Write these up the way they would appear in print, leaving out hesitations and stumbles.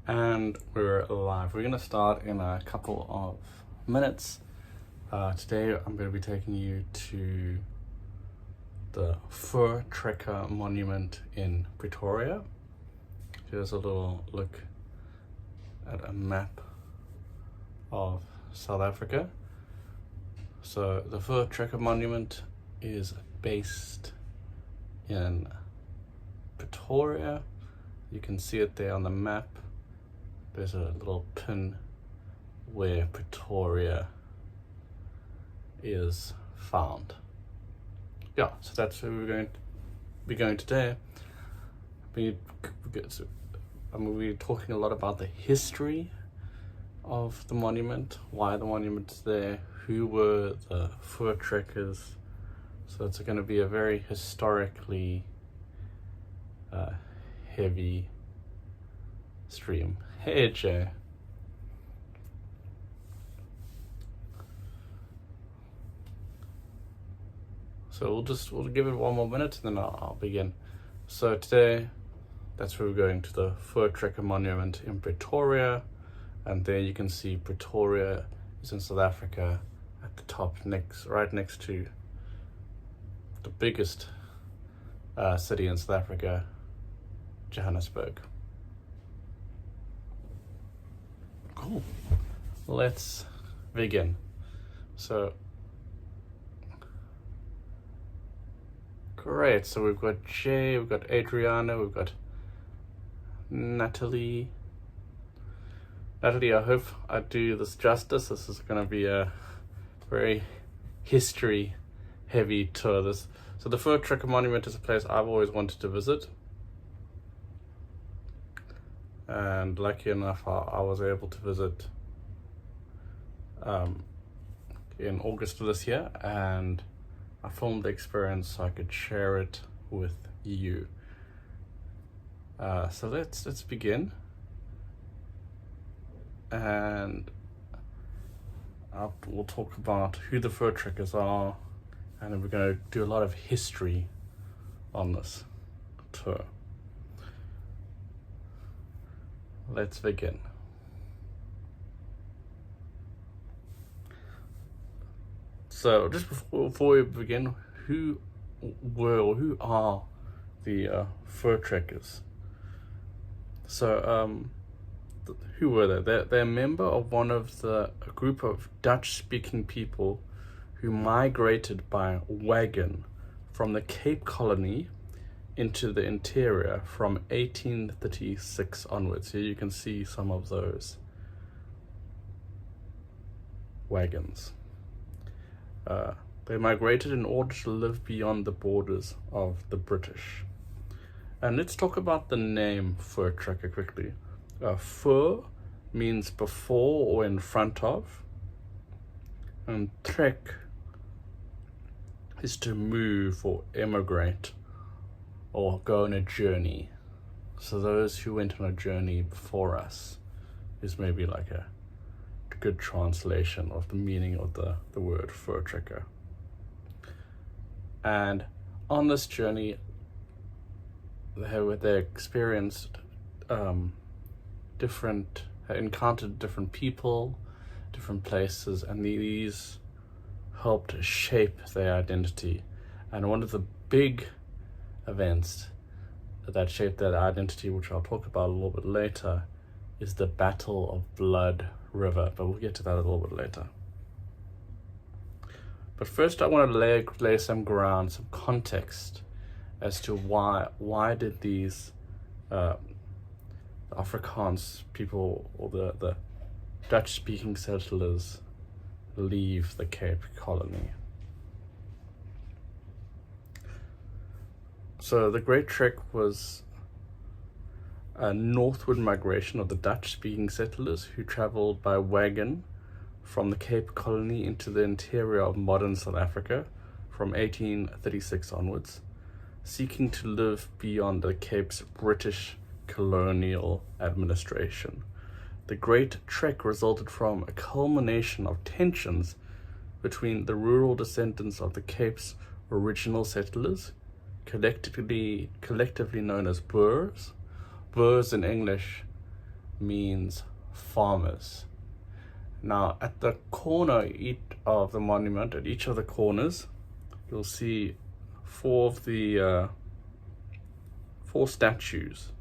And we're live. We're going to start in a couple of minutes. Today I'm going to be taking you to the Voortrekker Monument in Pretoria. Here's a little look at a map of South Africa. So the Voortrekker Monument is based in Pretoria. You can see it there on the map. There's a little pin where Pretoria is found. Yeah, so that's where we're going to be going today. We're talking a lot about the history of the monument, why the monument's there, who were the Voortrekkers. So it's going to be a very historically heavy stream. Hey Jay. So we'll give it one more minute and then I'll begin. So today, that's where we're going, to the Voortrekker Monument in Pretoria, and there you can see Pretoria is in South Africa at the top, right next to the biggest city in South Africa, Johannesburg. Cool. Let's begin. So, great. So we've got Jay, we've got Adriana, we've got Natalie. Natalie, I hope I do this justice. This is going to be a very history-heavy tour. So the Voortrekker Monument is a place I've always wanted to visit. And lucky enough, I was able to visit in August of this year, and I filmed the experience so I could share it with you. So let's begin, and we'll talk about who the Voortrekkers are, and then we're going to do a lot of history on this tour. Let's begin. So just before we begin, who are the Voortrekkers? So who were they? They're a member of a group of Dutch-speaking people who migrated by wagon from the Cape Colony into the interior from 1836 onwards. Here you can see some of those wagons. They migrated in order to live beyond the borders of the British. And let's talk about the name Voortrekker quickly. Voor means before or in front of, and trek is to move or emigrate or go on a journey. So those who went on a journey before us is maybe like a good translation of the meaning of the word Voortrekker. And on this journey, they experienced encountered different people, different places, and these helped shape their identity. And one of the big events that shaped that identity, which I'll talk about a little bit later, is the Battle of Blood River, but we'll get to that a little bit later. But first I want to lay some ground, some context as to why did these Afrikaans people, or the Dutch-speaking settlers, leave the Cape Colony. So the Great Trek was a northward migration of the Dutch-speaking settlers who traveled by wagon from the Cape Colony into the interior of modern South Africa from 1836 onwards, seeking to live beyond the Cape's British colonial administration. The Great Trek resulted from a culmination of tensions between the rural descendants of the Cape's original settlers, collectively known as Boers. Boers in English means farmers. Now, at the corner of the monument, at each of the corners, you'll see four statues.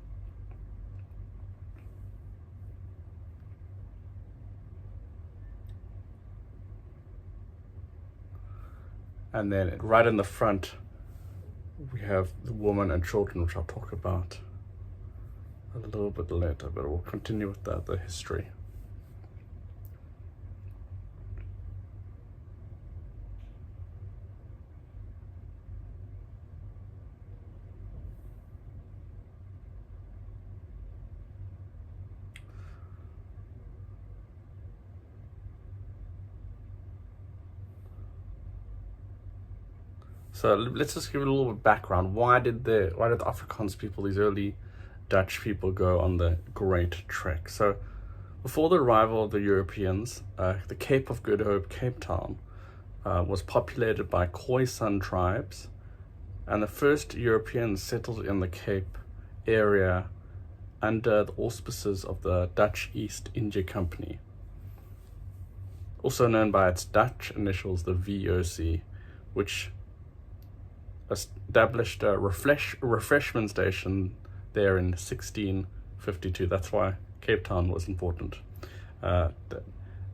And then right in the front, we have the woman and children, which I'll talk about a little bit later, but we'll continue with the history. So let's just give it a little bit of background. Why did the Afrikaans people, these early Dutch people, go on the Great Trek? So before the arrival of the Europeans, the Cape of Good Hope, Cape Town, was populated by Khoisan tribes, and the first Europeans settled in the Cape area under the auspices of the Dutch East India Company, also known by its Dutch initials, the VOC, which established a refreshment station there in 1652. That's why Cape Town was important. It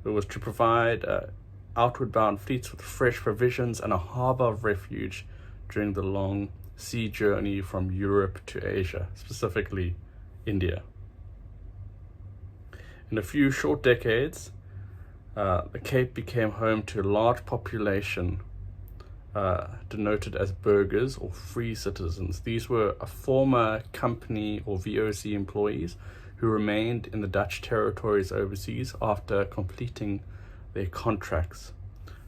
was to provide outward bound fleets with fresh provisions and a harbour of refuge during the long sea journey from Europe to Asia, specifically India. In a few short decades, the Cape became home to a large population denoted as burghers or free citizens. These were a former company or VOC employees who remained in the Dutch territories overseas after completing their contracts.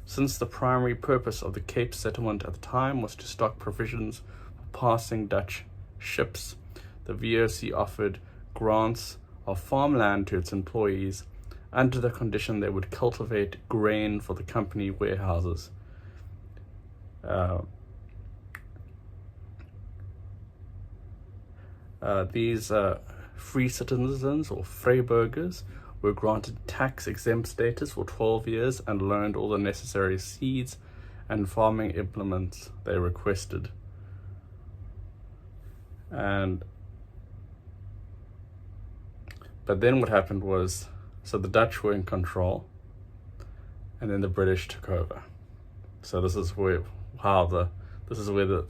Since the primary purpose of the Cape settlement at the time was to stock provisions for passing Dutch ships, the VOC offered grants of farmland to its employees under the condition they would cultivate grain for the company warehouses. These free citizens or vryburgers were granted tax-exempt status for 12 years and loaned all the necessary seeds and farming implements they requested. But then what happened was, so the Dutch were in control, and then the British took over. So this is where the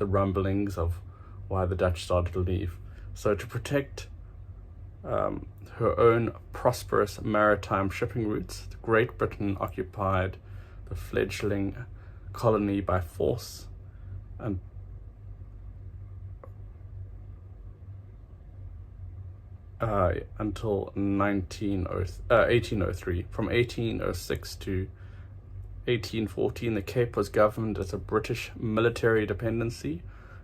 rumblings of why the Dutch started to leave. So to protect her own prosperous maritime shipping routes, Great Britain occupied the fledgling colony by force and until 1803. From 1806 to 1814, the Cape was governed as a British military dependency,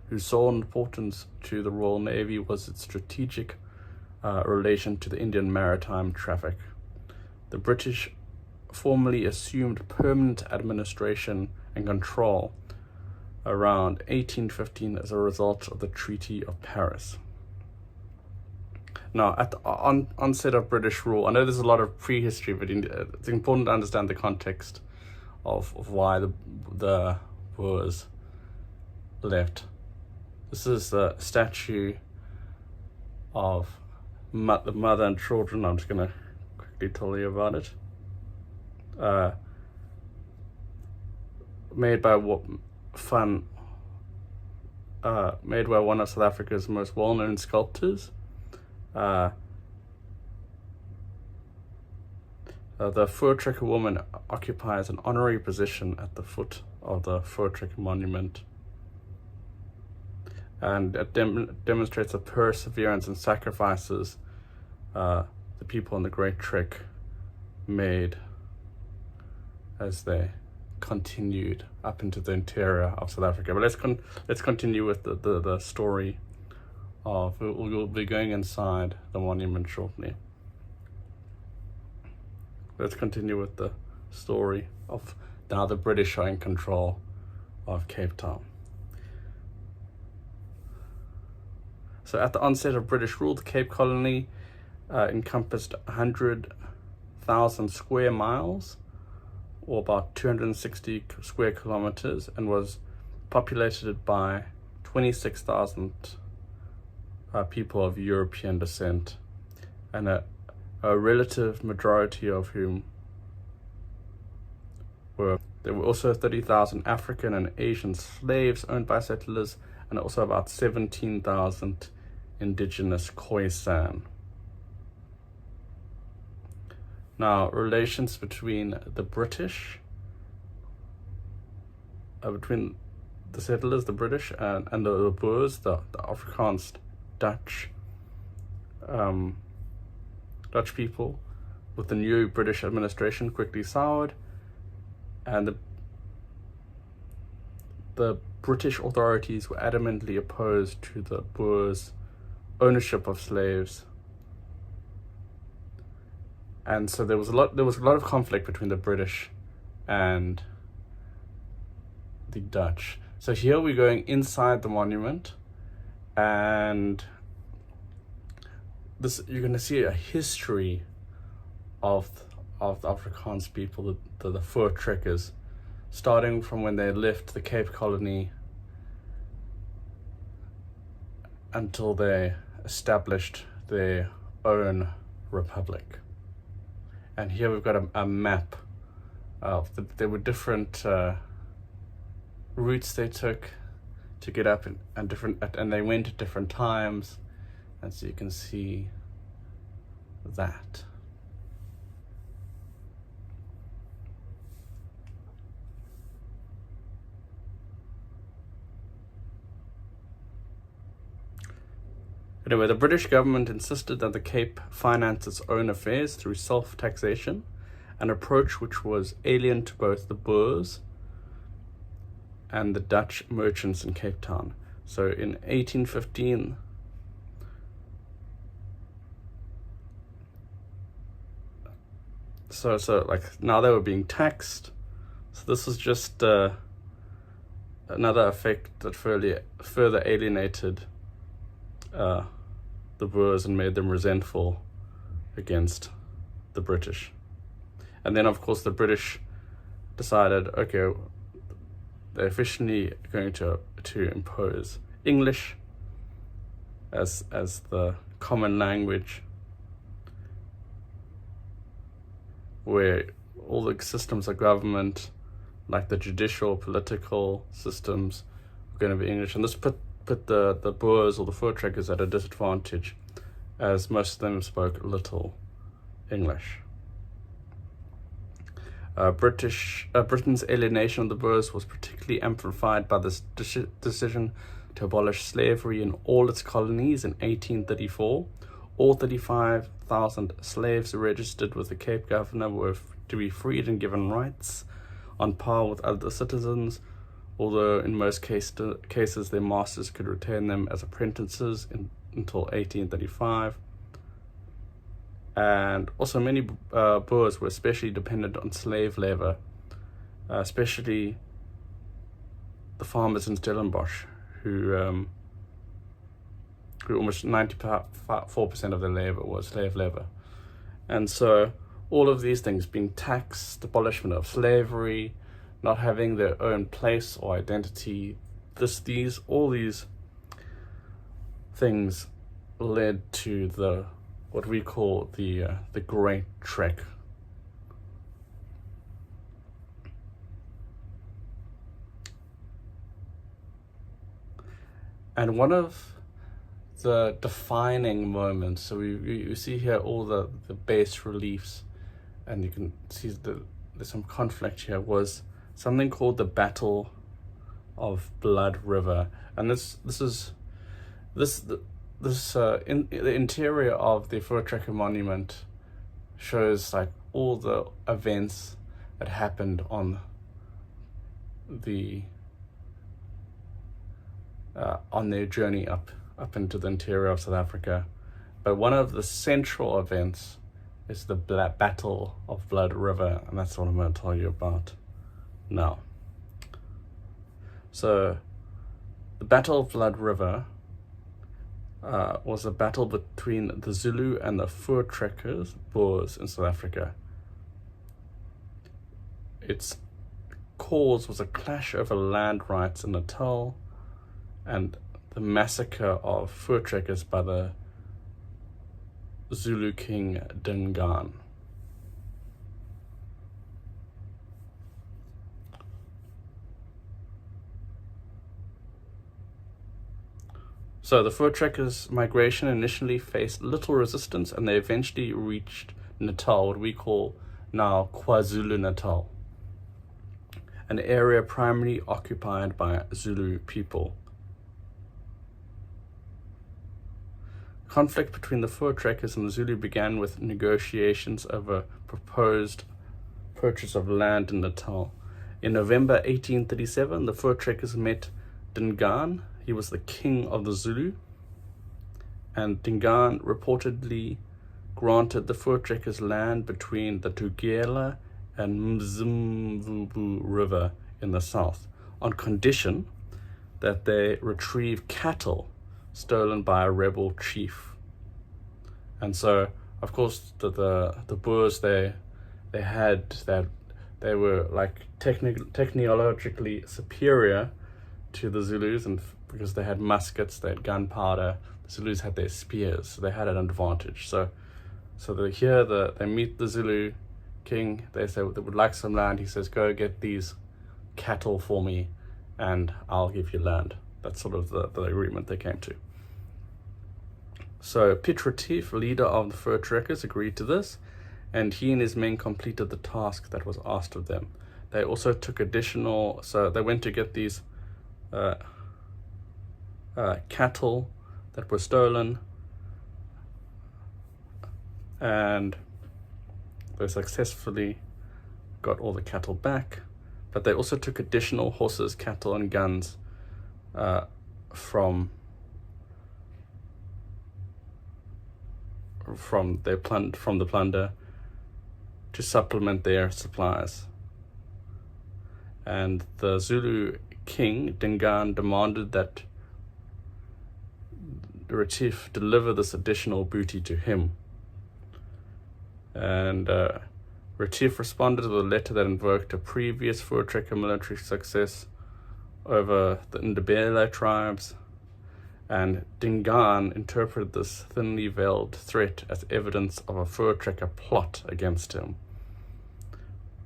whose sole importance to the Royal Navy was its strategic relation to the Indian maritime traffic. The British formally assumed permanent administration and control around 1815 as a result of the Treaty of Paris. Now, at the onset of British rule, I know there's a lot of prehistory, but it's important to understand the context of why the Boers left. This is a statue of the mother and children. I'm just going to quickly tell you about it. Made by one of South Africa's most well-known sculptors. The Voortrekker woman occupies an honorary position at the foot of the Voortrekker Monument, and it demonstrates the perseverance and sacrifices the people on the Great Trek made as they continued up into the interior of South Africa. But let's continue with the story of. We'll be going inside the monument shortly. Let's continue with the story of now the British are in control of Cape Town. So at the onset of British rule, the Cape Colony encompassed 100,000 square miles, or about 260 square kilometers, and was populated by 26,000 people of European descent, and a relative majority of whom there were also 30,000 African and Asian slaves owned by settlers, and also about 17,000 indigenous Khoisan. Now, relations between the British, between the settlers, the British, and the Boers, the Afrikaans Dutch people, with the new British administration quickly soured, and the British authorities were adamantly opposed to the Boers' ownership of slaves, and so there was a lot of conflict between the British and the Dutch. So here we're going inside the monument, and this, you're going to see a history of the Afrikaans people, the Voortrekkers, starting from when they left the Cape Colony until they established their own republic. And here we've got a map of there were different routes they took to get up, and they went at different times, and so you can see that. Anyway, the British government insisted that the Cape finance its own affairs through self-taxation, an approach which was alien to both the Boers and the Dutch merchants in Cape Town. So in 1815, so like now they were being taxed. So this was just another effect that further alienated the Boers and made them resentful against the British. And then, of course, the British decided, okay, they're officially going to impose English as the common language, where all the systems of government, like the judicial, political systems, are going to be English. And this put the Boers, or the Voortrekkers, at a disadvantage, as most of them spoke little English. Britain's alienation of the Boers was particularly amplified by this decision to abolish slavery in all its colonies in 1834. All 35,000 slaves registered with the Cape Governor were to be freed and given rights on par with other citizens, although in most cases their masters could retain them as apprentices until 1835. And also many Boers were especially dependent on slave labor, especially the farmers in Stellenbosch, who almost 94% of their labor was slave labor. And so all of these things, being taxed, abolishment of slavery, not having their own place or identity, all these things led to what we call the Great Trek. And one of the defining moments, so you see here all the bas reliefs, and you can see there's some conflict here, was something called the Battle of Blood River. And in the interior of the Voortrekker Monument shows like all the events that happened on their journey up into the interior of South Africa. But one of the central events is the Battle of Blood River, and that's what I'm going to tell you about now. So the Battle of Blood River was a battle between the Zulu and the Voortrekkers, Boers in South Africa. Its cause was a clash over land rights in Natal and the massacre of Voortrekkers by the Zulu King Dingaan. So the Voortrekkers' migration initially faced little resistance, and they eventually reached Natal, what we call now KwaZulu-Natal, an area primarily occupied by Zulu people. Conflict between the Voortrekkers and the Zulu began with negotiations over proposed purchase of land in Natal. In November 1837, the Voortrekkers met Dingaan. He was the king of the Zulu, and Dingaan reportedly granted the Voortrekkers land between the Tugela and Mzimvubu River in the south, on condition that they retrieve cattle stolen by a rebel chief. And so, of course, the Boers, they had that, they were like technologically superior to the Zulus, and because they had muskets, they had gunpowder. The Zulus had their spears, so they had an advantage. So they meet the Zulu king. They say they would like some land. He says, go get these cattle for me and I'll give you land. That's sort of the agreement they came to. So Piet Retief, leader of the Voortrekkers, agreed to this, and he and his men completed the task that was asked of them. They also took so they went to get these cattle that were stolen, and they successfully got all the cattle back, but they also took additional horses, cattle, and guns from the plunder to supplement their supplies. And the Zulu king Dingaan demanded that Retief deliver this additional booty to him. And Retief responded with a letter that invoked a previous Voortrekker military success over the Ndebele tribes, and Dingaan interpreted this thinly veiled threat as evidence of a Voortrekker plot against him.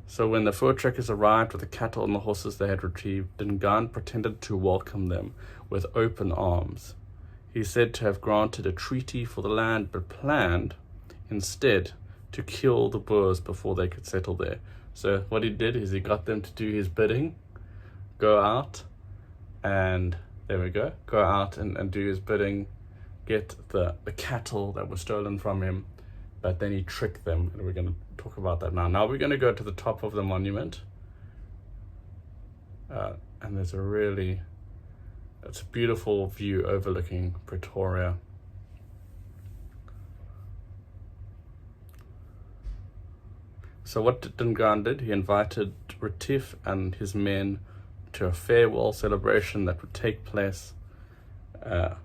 So when the Voortrekkers arrived with the cattle and the horses they had retrieved, Dingaan pretended to welcome them with open arms. He said to have granted a treaty for the land, but planned instead to kill the Boers before they could settle there. So what he did is he got them to do his bidding, go out and do his bidding, get the cattle that were stolen from him, but then he tricked them, and we're going to talk about that now. Now we're going to go to the top of the monument, and it's a beautiful view overlooking Pretoria. So what Dingaan did, he invited Retief and his men to a farewell celebration that would take place, and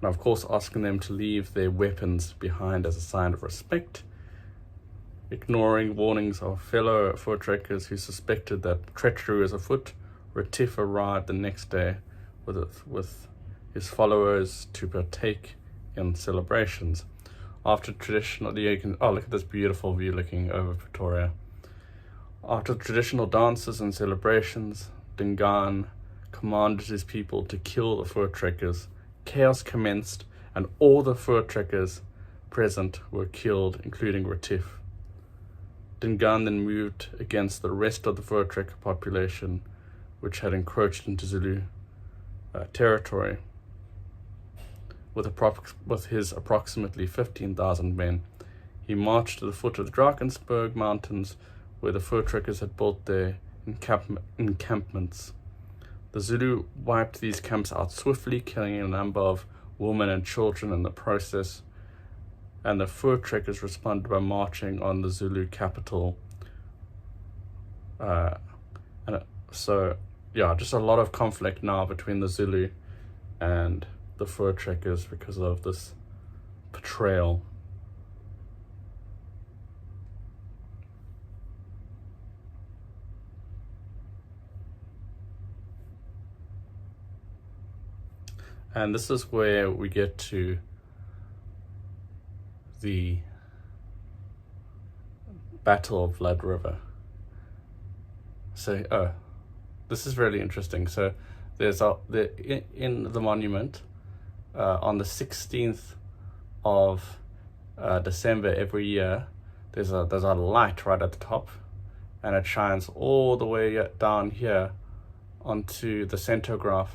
of course asking them to leave their weapons behind as a sign of respect. Ignoring warnings of fellow Voortrekkers who suspected that treachery was afoot, Retief arrived the next day with his followers to partake in celebrations. After traditional, look at this beautiful view looking over Pretoria. After traditional dances and celebrations, Dingaan commanded his people to kill the Voortrekkers. Chaos commenced, and all the Voortrekkers present were killed, including Retief. Dingaan then moved against the rest of the Voortrekker population, which had encroached into Zulu territory. With his approximately 15,000 men, he marched to the foot of the Drakensberg Mountains, where the Voortrekkers had built their encampments. The Zulu wiped these camps out swiftly, killing a number of women and children in the process, and the Voortrekkers responded by marching on the Zulu capital. Just a lot of conflict now between the Zulu and the Voortrekkers because of this portrayal. And this is where we get to the Battle of Blood River. So, this is really interesting. So there's in the monument on the 16th of December every year, there's a light right at the top, and it shines all the way down here onto the centograph,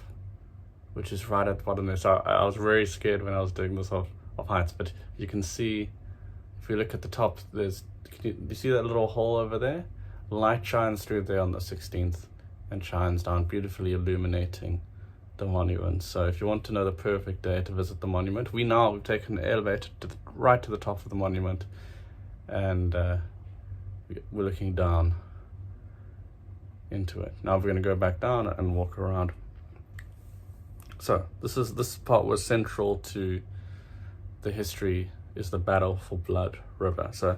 which is right at the bottom there. So I was very scared when I was doing this of heights, but you can see, if you look at the top, do you see that little hole over there? Light shines through there on the 16th and shines down, beautifully illuminating the monument. So if you want to know the perfect day to visit the monument, we've taken the elevator right to the top of the monument, and we're looking down into it. Now we're going to go back down and walk around. So this part was central to the history, is the Battle for Blood River. So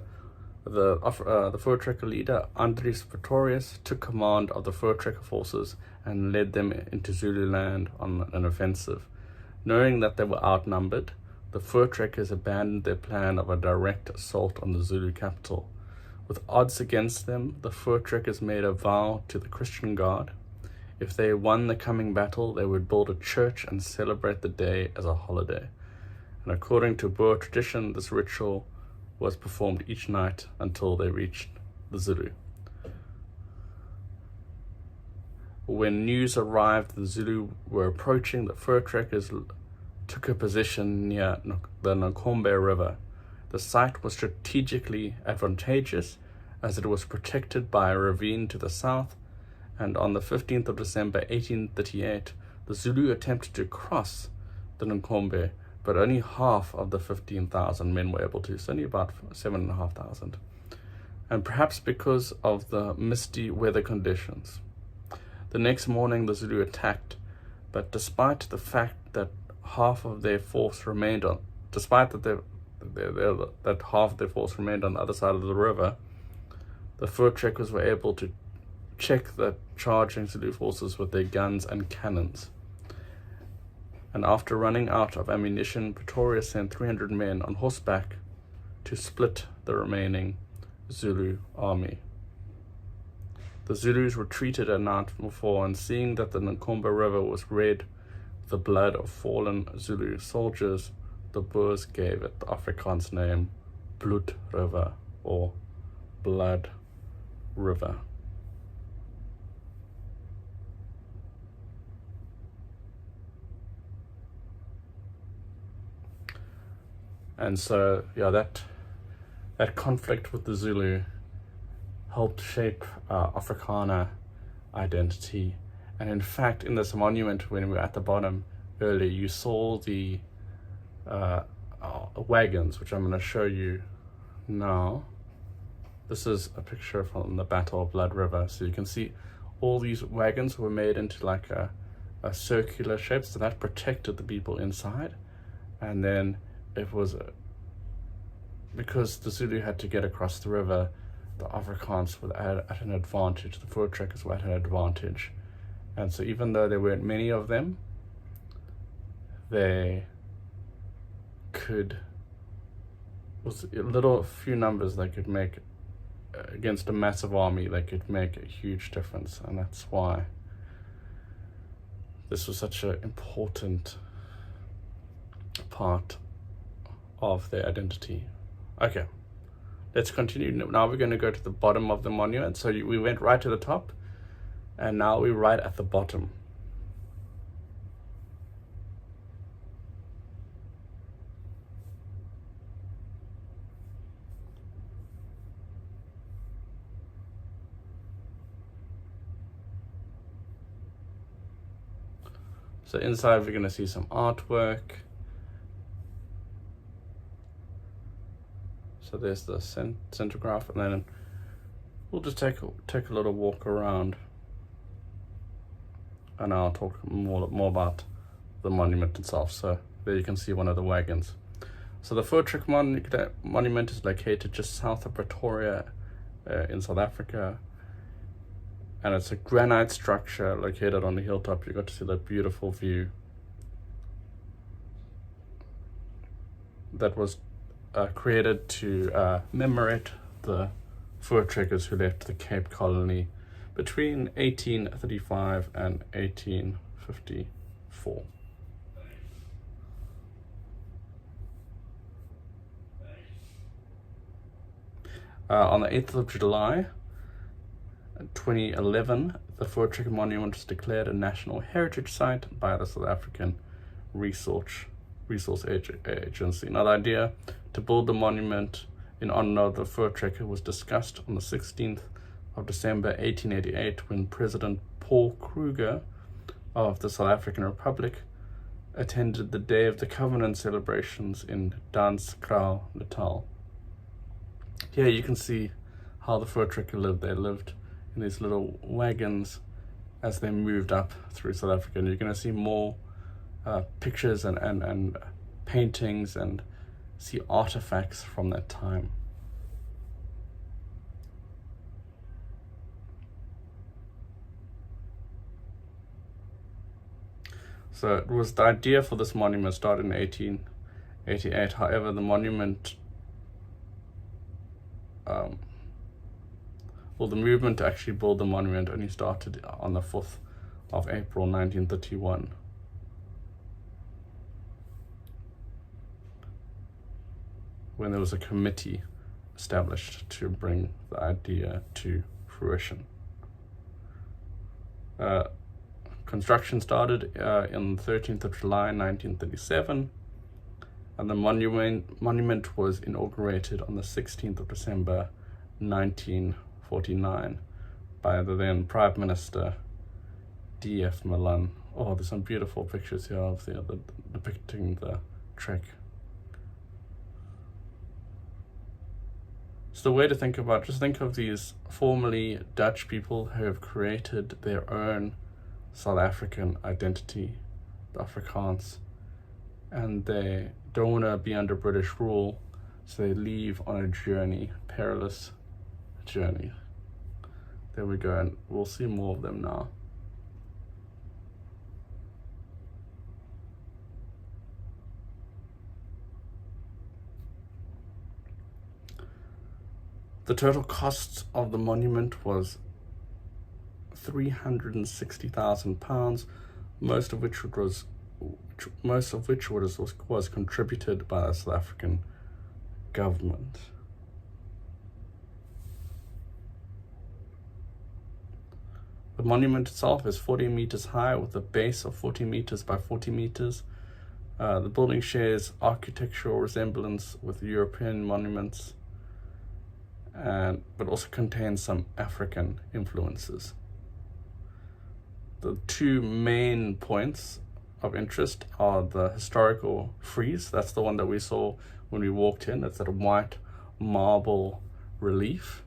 the Voortrekker leader Andries Pretorius took command of the Voortrekker forces and led them into Zulu land on an offensive. Knowing that they were outnumbered, the Voortrekkers abandoned their plan of a direct assault on the Zulu capital. With odds against them, the Voortrekkers made a vow to the Christian God. If they won the coming battle, they would build a church and celebrate the day as a holiday. And according to Boer tradition, this ritual was performed each night until they reached the Zulu. When news arrived the Zulu were approaching, the Voortrekkers took a position near the Nkombe River. The site was strategically advantageous as it was protected by a ravine to the south, and on the 15th of December 1838, the Zulu attempted to cross the Nkombe, but only half of the 15,000 men were able to, so only about 7,500. And perhaps because of the misty weather conditions. The next morning the Zulu attacked, but despite the fact that half of their force remained on, that half of their force remained on the other side of the river, the Voortrekkers were able to check the charging Zulu forces with their guns and cannons. And after running out of ammunition, Pretoria sent 300 men on horseback to split the remaining Zulu army. The Zulus retreated at nightfall, and seeing that the Nkombe River was red with the blood of fallen Zulu soldiers, the Boers gave it the Afrikaans name Bloed River, or Blood River. And so, yeah, that conflict with the Zulu helped shape Afrikaner identity. And in fact, in this monument, when we were at the bottom earlier, you saw the wagons, which I'm going to show you now. This is a picture from the Battle of Blood River. So you can see all these wagons were made into like a circular shape, so that protected the people inside. And then it was because the Zulu had to get across the river, the Afrikaans were at an advantage, the Voortrekkers were at an advantage. And so even though there weren't many of them, they could, with a few numbers they could make, against a massive army, they could make a huge difference. And that's why this was such an important part of their identity. Okay, let's continue. Now we're going to go to the bottom of the monument. So we went right to the top, and now we're right at the bottom. So inside we're going to see some artwork. So there's the centograph, and then we'll just take a little walk around, and I'll talk more about the monument itself. So there you can see one of the wagons. So the Voortrekker Monument is located just south of Pretoria in South Africa. And it's a granite structure located on the hilltop. You got to see that beautiful view. That was created to commemorate the Voortrekkers who left the Cape Colony between 1835 and 1854. On the 8th of July 2011, the Voortrekker Monument was declared a National Heritage Site by the South African Resource Agency. Now, the idea to build the monument in honor of the Voortrekker was discussed on the 16th of December 1888 when President Paul Kruger of the South African Republic attended the Day of the Covenant celebrations in Danskraal, Natal. Here you can see how the Voortrekker lived. They lived in these little wagons as they moved up through South Africa. And you're going to see more pictures and paintings and see artifacts from that time. So it was the idea for this monument started in 1888. However, the monument, the movement to actually build the monument only started on the 4th of April 1931. When there was a committee established to bring the idea to fruition. Construction started on the 13th of July 1937, and the monument was inaugurated on the 16th of December 1949 by the then Prime Minister D.F. Malan. Oh, there's some beautiful pictures here of depicting the trek. So the way to think about, just think of these formerly Dutch people who have created their own South African identity, the Afrikaans, and they don't want to be under British rule, so they leave on a journey, perilous journey. There we go, and we'll see more of them now. The total cost of the monument was £360,000, most of which was contributed by the South African government. The monument itself is 40 meters high with a base of 40 meters by 40 meters. The building shares architectural resemblance with European monuments, but also contains some African influences. The two main points of interest are the historical frieze. That's the one that we saw when we walked in. It's that white marble relief.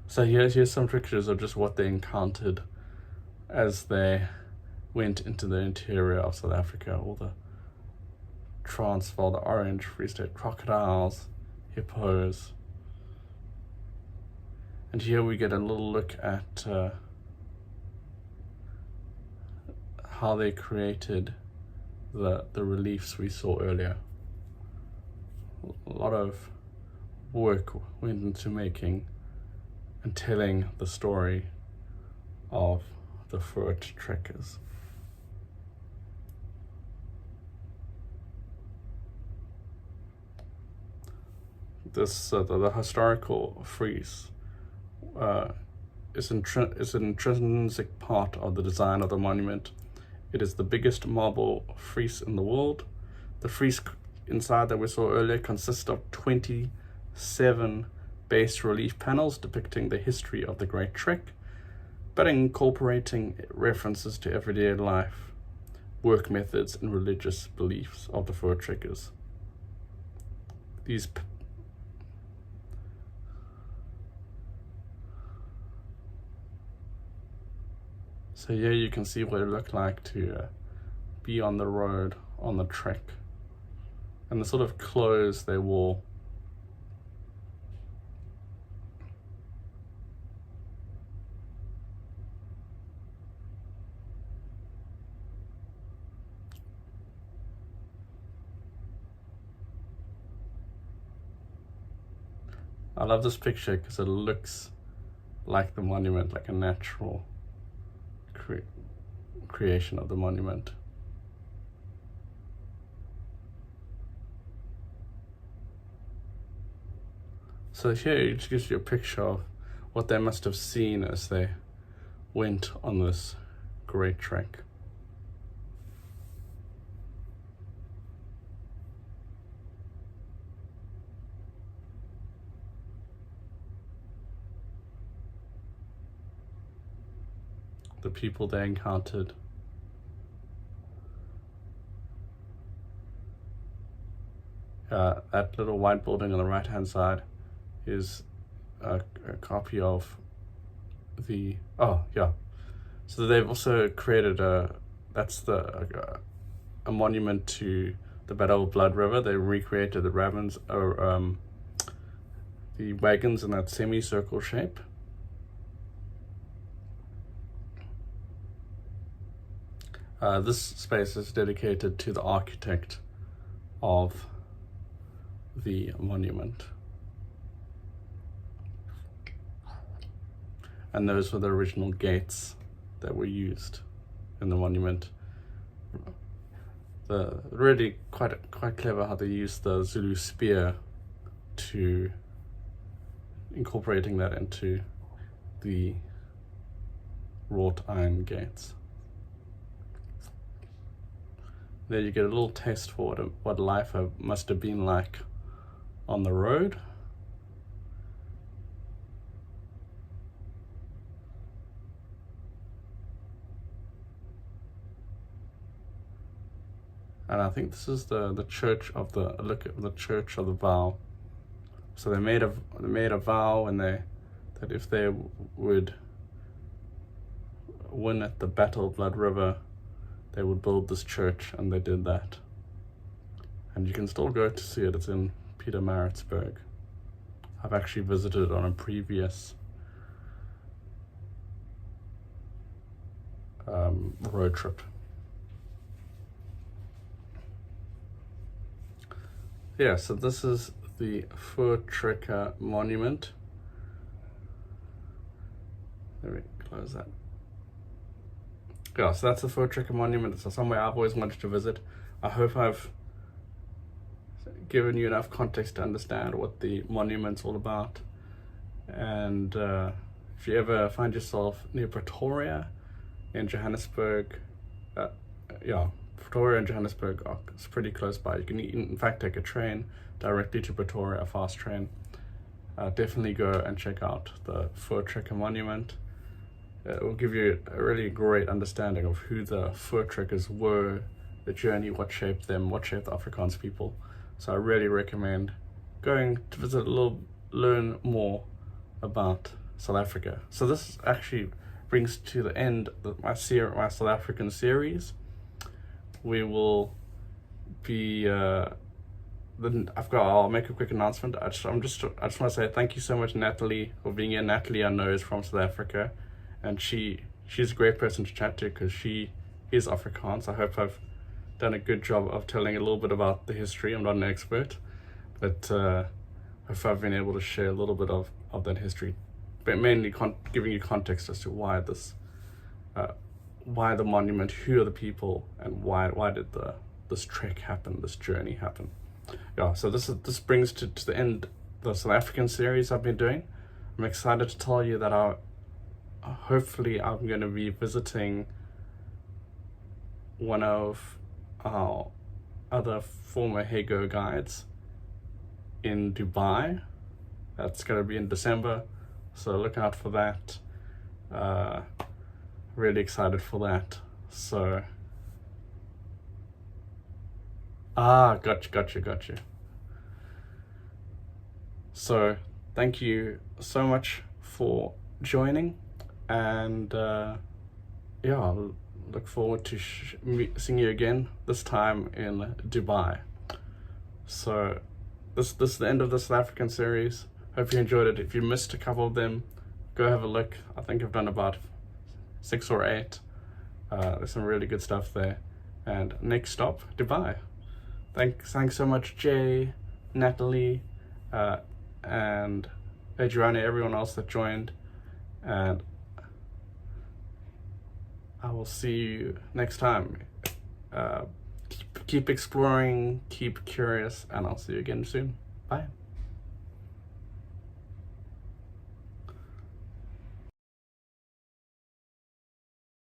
So here's some pictures of just what they encountered as they went into the interior of South Africa. All the Transvaal, the Orange Free State crocodiles, hippos. And here we get a little look at how they created the reliefs we saw earlier. A lot of work went into making and telling the story of the Voortrekkers. This the historical frieze is an intrinsic part of the design of the monument. It is the biggest marble frieze in the world. The frieze inside that we saw earlier consists of 27 bas relief panels depicting the history of the Great Trek, but incorporating references to everyday life, work methods, and religious beliefs of the Voortrekkers. So here you can see what it looked like to be on the road on the trek, and the sort of clothes they wore. I love this picture because it looks like the monument, like a natural creation of the monument. So here it just gives you a picture of what they must have seen as they went on this great trek. The people they encountered. That little white building on the right hand side is a copy of the, oh yeah, so they've also created a monument to the Battle of Blood River. They recreated the wagons in that semicircle shape. This space is dedicated to the architect of the monument. And those were the original gates that were used in the monument. Really quite clever how they used the Zulu spear to incorporating that into the wrought iron gates. There you get a little taste for what life must have been like on the road. And I think this is the church of the church of the vow. So they made a vow, and that if they would win at the Battle of Blood River, they would build this church, and they did that. And you can still go to see it. It's in Pietermaritzburg. I've actually visited on a previous road trip. Yeah, so this is the Voortrekker Monument. Let me close that. Yeah, so that's the Voortrekker Monument. It's somewhere I've always wanted to visit. I hope I've given you enough context to understand what the monument's all about. And if you ever find yourself near Pretoria in Johannesburg, Pretoria and Johannesburg it's pretty close by. You can in fact take a train directly to Pretoria, a fast train. Definitely go and check out the Voortrekker Monument. It will give you a really great understanding of who the Voortrekkers were, the journey, what shaped them, what shaped the Afrikaans people. So I really recommend going to visit learn more about South Africa. So this actually brings to the end of my South African series. We will be I'll make a quick announcement. I just want to say thank you so much, Natalie, for being here. Natalie, I know, is from South Africa, and she's a great person to chat to because she is Afrikaans. I hope I've done a good job of telling a little bit about the history. I'm not an expert, but I hope I've been able to share a little bit of that history, but mainly giving you context as to why the monument, who are the people, and why did this trek happen, this journey happen. Yeah, so this brings to the end the South African series I've been doing. I'm excited to tell you that hopefully I'm going to be visiting one of our other former Hago guides in Dubai. That's going to be in December, so look out for that. Really excited for that. So gotcha. So thank you so much for joining, and look forward to seeing you again, this time in Dubai. So this is the end of the South African series. Hope you enjoyed it. If you missed a couple of them, go have a look. I think I've done about 6 or 8. There's some really good stuff there. And next stop, Dubai. Thanks so much, Jay, Natalie, and Adriana, everyone else that joined. And I will see you next time. Keep exploring, keep curious, and I'll see you again soon. Bye.